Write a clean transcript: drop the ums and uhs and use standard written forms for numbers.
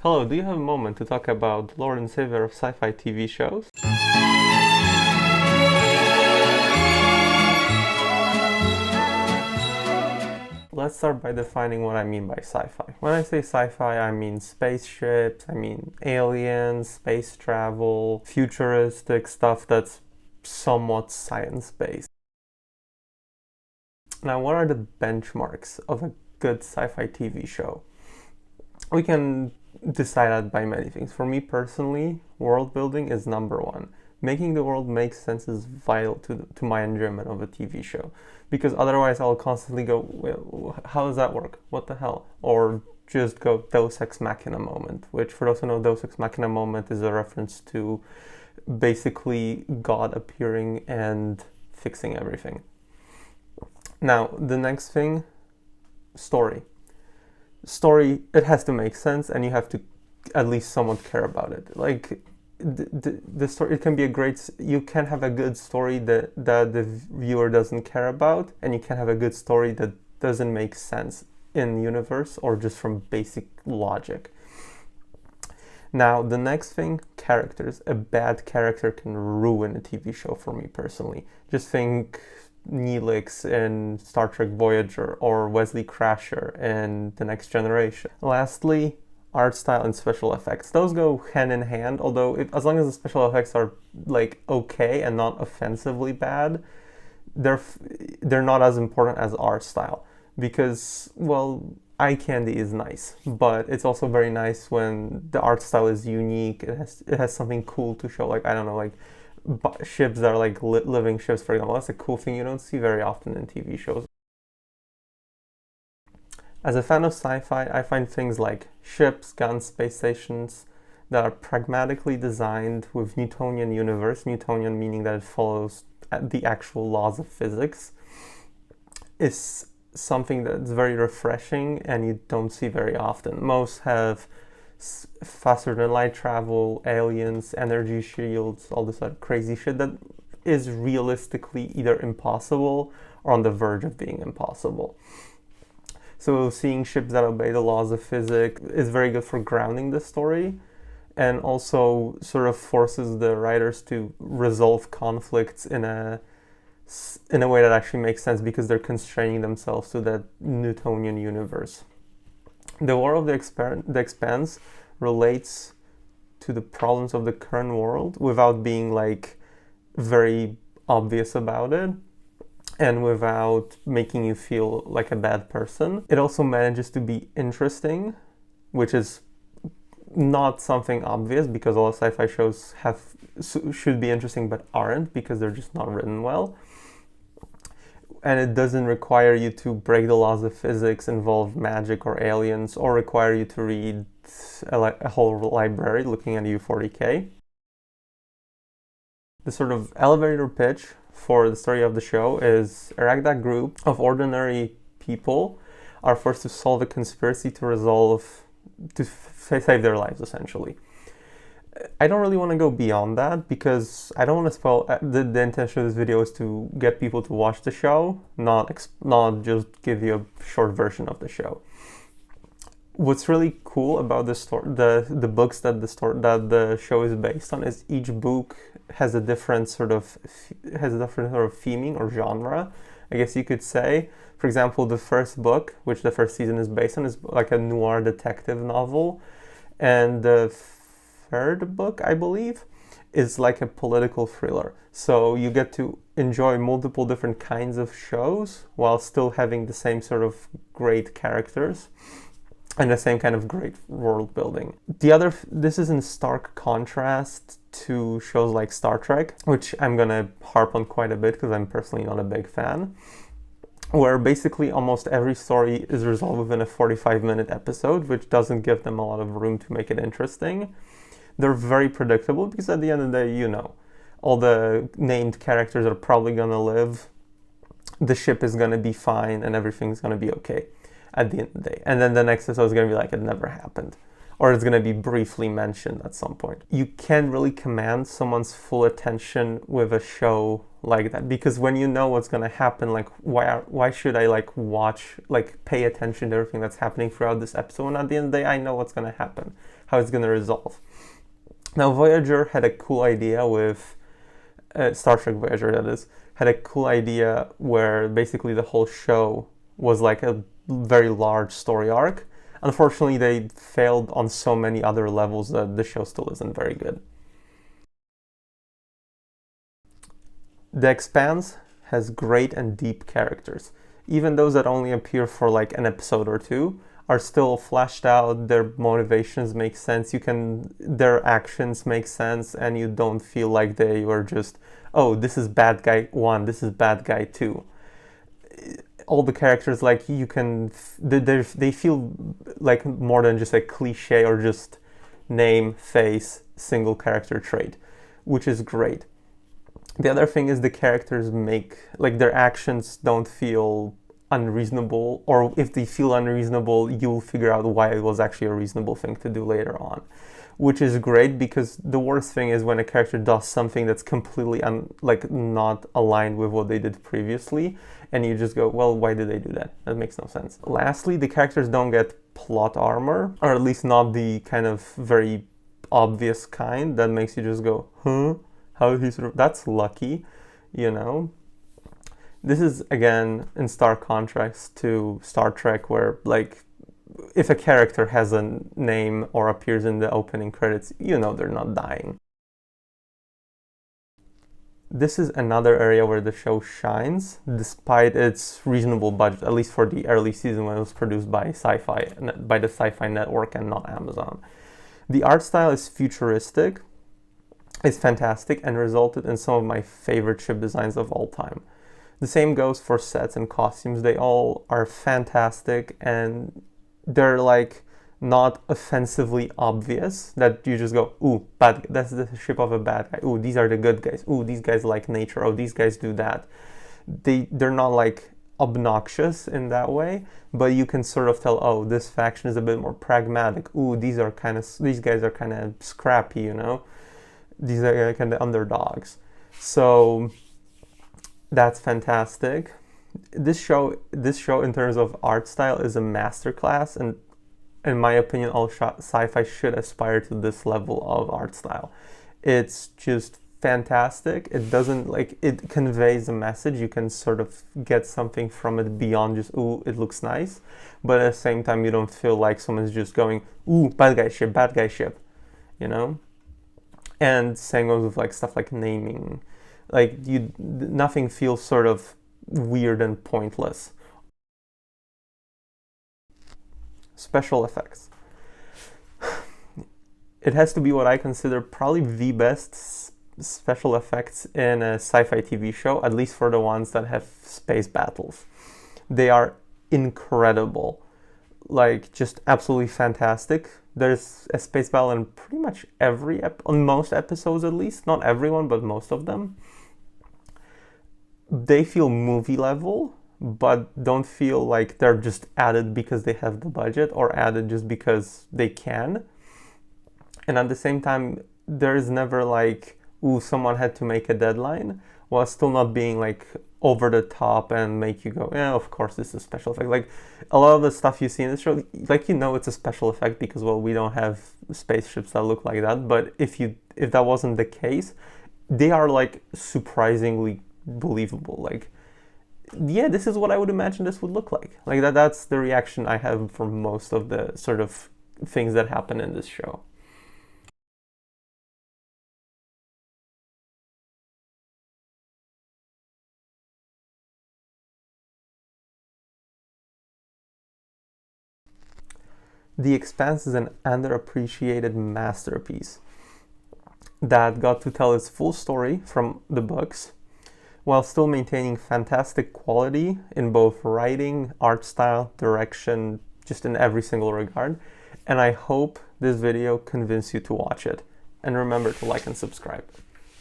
Hello, do you have a moment to talk about Lord and Savior of sci-fi TV shows? Let's start by defining what I mean by sci-fi. When I say sci-fi, I mean spaceships, I mean aliens, space travel, futuristic stuff that's somewhat science-based. Now, what are the benchmarks of a good sci-fi TV show? We can decide that by many things. For me personally, world building is number one. Making the world make sense is vital to my enjoyment of a TV show, because otherwise I'll constantly go, well, how does that work? What the hell? Or just go Deus Ex Machina moment, which for those who know, Deus Ex Machina moment is a reference to basically God appearing and fixing everything. Now, the next thing, story. Story, it has to make sense and you have to at least somewhat care about it. Like, the story, it can be a great, you can have a good story that the viewer doesn't care about, and you can have a good story that doesn't make sense in universe or just from basic logic. Now, the next thing, characters. A bad character can ruin a TV show for me personally. Just think Neelix in Star Trek Voyager or Wesley Crusher in The Next Generation. Lastly, art style and special effects. Those go hand in hand, although as long as the special effects are like okay and not offensively bad, they're not as important as art style, because, well, eye candy is nice, but it's also very nice when the art style is unique. It has something cool to show, like, I don't know, like ships that are like living ships, for example. That's a cool thing you don't see very often in TV shows. As a fan of sci-fi, I find things like ships, guns, space stations that are pragmatically designed with Newtonian universe, Newtonian meaning that it follows the actual laws of physics, is something that's very refreshing and you don't see very often. Most have faster than light travel, aliens, energy shields, all this other crazy shit that is realistically either impossible or on the verge of being impossible. So seeing ships that obey the laws of physics is very good for grounding the story, and also sort of forces the writers to resolve conflicts in a way that actually makes sense, because they're constraining themselves to that Newtonian universe. The War of the Expanse relates to the problems of the current world without being like very obvious about it, and without making you feel like a bad person. It also manages to be interesting, which is not something obvious, because all sci-fi shows should be interesting but aren't, because they're just not written well. And it doesn't require you to break the laws of physics, involve magic or aliens, or require you to read a whole library looking at U40K. The sort of elevator pitch for the story of the show is a ragtag group of ordinary people are forced to solve a conspiracy to save their lives, essentially. I don't really want to go beyond that, because I don't want to spoil. The intention of this video is to get people to watch the show, not just give you a short version of the show. What's really cool about the books that the show is based on, is each book has a different sort of theming or genre, I guess you could say. For example, the first book, which the first season is based on, is like a noir detective novel, and the third book, I believe, is like a political thriller. So you get to enjoy multiple different kinds of shows while still having the same sort of great characters and the same kind of great world building. This is in stark contrast to shows like Star Trek, which I'm gonna harp on quite a bit because I'm personally not a big fan, where basically almost every story is resolved within a 45-minute episode, which doesn't give them a lot of room to make it interesting. They're very predictable, because at the end of the day, all the named characters are probably gonna live, the ship is gonna be fine, and everything's gonna be okay at the end of the day. And then the next episode is going to be like it never happened, or it's going to be briefly mentioned at some point. You can't really command someone's full attention with a show like that, because when you know what's going to happen, like why should I pay attention to everything that's happening throughout this episode, and at the end of the day I know what's going to happen. how it's going to resolve. Now, Voyager had a cool idea with Star Trek Voyager, that is, had a cool idea where basically the whole show was like a very large story arc. Unfortunately, they failed on so many other levels that the show still isn't very good. The Expanse has great and deep characters. Even those that only appear for like an episode or two are still fleshed out, their motivations make sense, their actions make sense, and you don't feel like they were just, oh, this is bad guy 1, this is bad guy 2. All the characters, like, they feel like more than just a cliche or just name, face, single character trait, which is great. The other thing is the characters their actions don't feel unreasonable, or if they feel unreasonable, you'll figure out why it was actually a reasonable thing to do later on, which is great, because the worst thing is when a character does something that's completely not aligned with what they did previously, and you just go, well, why did they do that? That makes no sense. Lastly, the characters don't get plot armor, or at least not the kind of very obvious kind that makes you just go, huh? How he that's lucky, you know? This is, again, in stark contrast to Star Trek, where, like, if a character has a name or appears in the opening credits, you know they're not dying. This is another area where the show shines, despite its reasonable budget, at least for the early season when it was produced by by the Sci Fi network and not Amazon. The art style is futuristic, it's fantastic, and resulted in some of my favorite ship designs of all time. The same goes for sets and costumes. They all are fantastic, and they're like not offensively obvious that you just go, ooh, bad, that's the ship of a bad guy. Ooh, these are the good guys. Ooh, these guys like nature. Oh, these guys do that. They're not like obnoxious in that way, but you can sort of tell, oh, this faction is a bit more pragmatic. Ooh, these guys are kind of scrappy, you know? These are kind of underdogs. So that's fantastic. This show in terms of art style is a masterclass, and in my opinion, all sci-fi should aspire to this level of art style. It's just fantastic. It conveys a message. You can sort of get something from it beyond just, ooh, it looks nice, but at the same time, you don't feel like someone's just going, ooh, bad guy ship, you know? And same goes with like stuff like naming. Like, nothing feels sort of weird and pointless. Special effects. It has to be what I consider probably the best special effects in a sci-fi TV show, at least for the ones that have space battles. They are incredible. Like, just absolutely fantastic. There's a space battle in pretty much on most episodes at least. Not everyone, but most of them. They feel movie level, but don't feel like they're just added because they have the budget or added just because they can. And at the same time, there is never like, ooh, someone had to make a deadline, while still not being like over the top and make you go, yeah, of course this is a special effect. Like, a lot of the stuff you see in the show, like, you know, it's a special effect because, well, we don't have spaceships that look like that. But if that wasn't the case, they are like surprisingly believable. Like, yeah, this is what I would imagine this would look like. Like, that's the reaction I have for most of the sort of things that happen in this show. The Expanse is an underappreciated masterpiece that got to tell its full story from the books while still maintaining fantastic quality in both writing, art style, direction, just in every single regard. And I hope this video convinced you to watch it. And remember to like and subscribe.